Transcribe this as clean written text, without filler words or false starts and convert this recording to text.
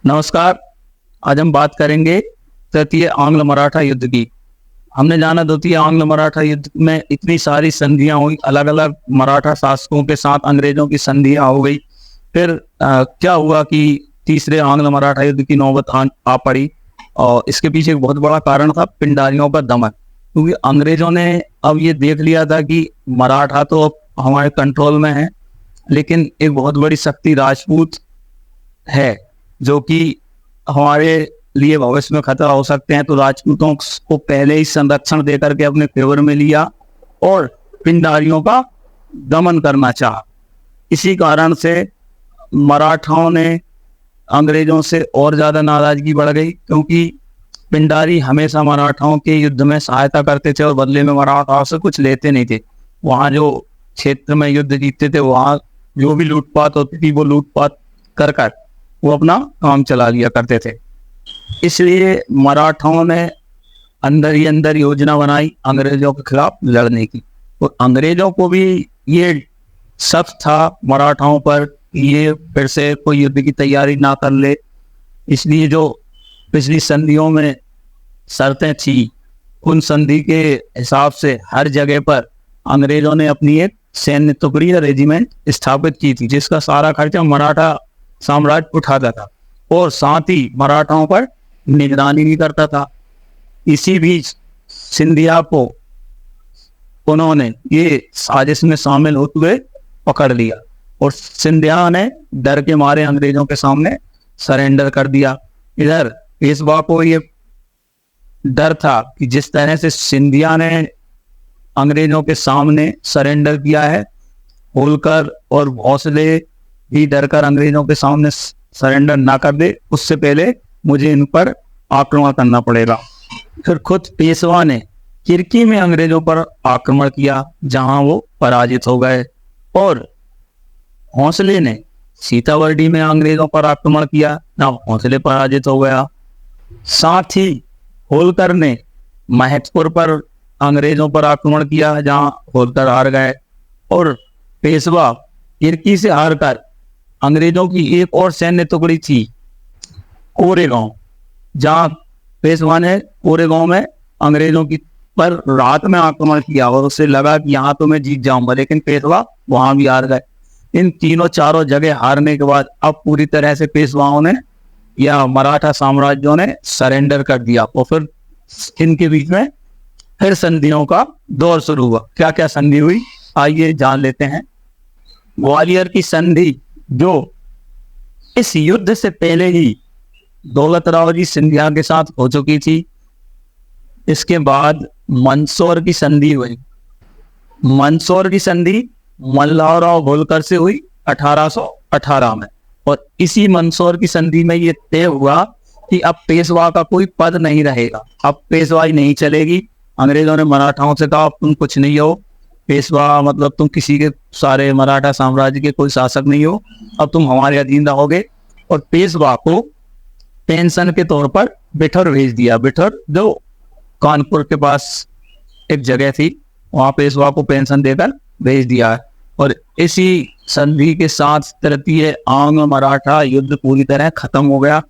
नमस्कार। आज हम बात करेंगे तृतीय आंग्ल मराठा युद्ध की। हमने जाना द्वितीय आंग्ल मराठा युद्ध में इतनी सारी संधियां हुई, अलग अलग मराठा शासकों के साथ अंग्रेजों की संधियां हो गई। फिर क्या हुआ कि तीसरे आंग्ल मराठा युद्ध की नौबत आ पड़ी। और इसके पीछे एक बहुत बड़ा कारण था पिंडारियों का दमन, क्योंकि अंग्रेजों ने अब ये देख लिया था कि मराठा तो अब हमारे कंट्रोल में है, लेकिन एक बहुत बड़ी शक्ति राजपूत है जो कि हमारे लिए भविष्य में खतरा हो सकते हैं। तो राजपूतों को पहले ही संरक्षण देकर के अपने फेवर में लिया और पिंडारियों का दमन करना चाहा। इसी कारण से मराठाओं ने अंग्रेजों से और ज्यादा नाराजगी बढ़ गई, क्योंकि पिंडारी हमेशा मराठाओं के युद्ध में सहायता करते थे और बदले में मराठाओं से कुछ लेते नहीं थे। वहां जो क्षेत्र में युद्ध जीतते थे, वहां जो भी लूटपाट होती थी वो लूटपाट कर कर वो अपना काम चला लिया करते थे। इसलिए मराठाओं ने अंदर ही अंदर योजना बनाई अंग्रेजों के खिलाफ लड़ने की। तो अंग्रेजों को भी ये शक था मराठाओं पर, ये फिर से कोई युद्ध की तैयारी ना कर ले। इसलिए जो पिछली संधियों में शर्तें थी, उन संधि के हिसाब से हर जगह पर अंग्रेजों ने अपनी एक सैन्य टुकड़ी या रेजिमेंट स्थापित की थी, जिसका सारा खर्चा मराठा साम्राज्य उठाता था और साथ ही मराठाओं पर निगरानी भी करता था। इसी बीच सिंधिया को उन्होंने ये साजिश में शामिल होते हुए पकड़ लिया और सिंधिया ने डर के मारे अंग्रेजों के सामने सरेंडर कर दिया। इधर पेशवा को ये डर था कि जिस तरह से सिंधिया ने अंग्रेजों के सामने सरेंडर किया है, होलकर और भोसले भी डर कर अंग्रेजों के सामने सरेंडर ना कर दे, उससे पहले मुझे इन पर आक्रमण करना पड़ेगा। फिर खुद पेशवा ने किरकी में अंग्रेजों पर आक्रमण किया, जहां वो पराजित हो गए, और भोसले ने सीताबर्डी में अंग्रेजों पर आक्रमण किया, ना भोसले पराजित हो गया। साथ ही होलकर ने महतपुर पर अंग्रेजों पर आक्रमण किया, जहां होलकर हार गए, और पेशवा किरकी से हार कर अंग्रेजों की एक और सैन्य टुकड़ी थी कोरेगांव, जहां पेशवा ने कोरेगांव में अंग्रेजों की पर रात में आक्रमण किया और उसे लगा कि यहाँ तो मैं जीत जाऊंगा, लेकिन पेशवा वहां भी हार गए। इन तीनों चारों जगह हारने के बाद अब पूरी तरह से पेशवाओं ने या मराठा साम्राज्यों ने सरेंडर कर दिया और फिर इनके बीच में फिर संधियों का दौर शुरू हुआ। क्या क्या संधि हुई, आइए जान लेते हैं। ग्वालियर की संधि, जो इस युद्ध से पहले ही दौलतराव जी सिंधिया के साथ हो चुकी थी। इसके बाद मंदसौर की संधि हुई। मंदसौर की संधि मल्हारराव होलकर से हुई 1818 में, और इसी मंदसौर की संधि में यह तय हुआ कि अब पेशवा का कोई पद नहीं रहेगा, अब पेशवाई नहीं चलेगी। अंग्रेजों ने मराठाओं से कहा तुम कुछ नहीं हो, पेशवा मतलब तुम किसी के सारे मराठा साम्राज्य के कोई शासक नहीं हो, अब तुम हमारे अधीन रहोगे। और पेशवा को पेंशन के तौर पर बिठर भेज दिया। बिठर जो कानपुर के पास एक जगह थी, वहां पेशवा को पेंशन देकर भेज दिया है। और इसी संधि के साथ तृतीय आंग्ल मराठा युद्ध पूरी तरह खत्म हो गया।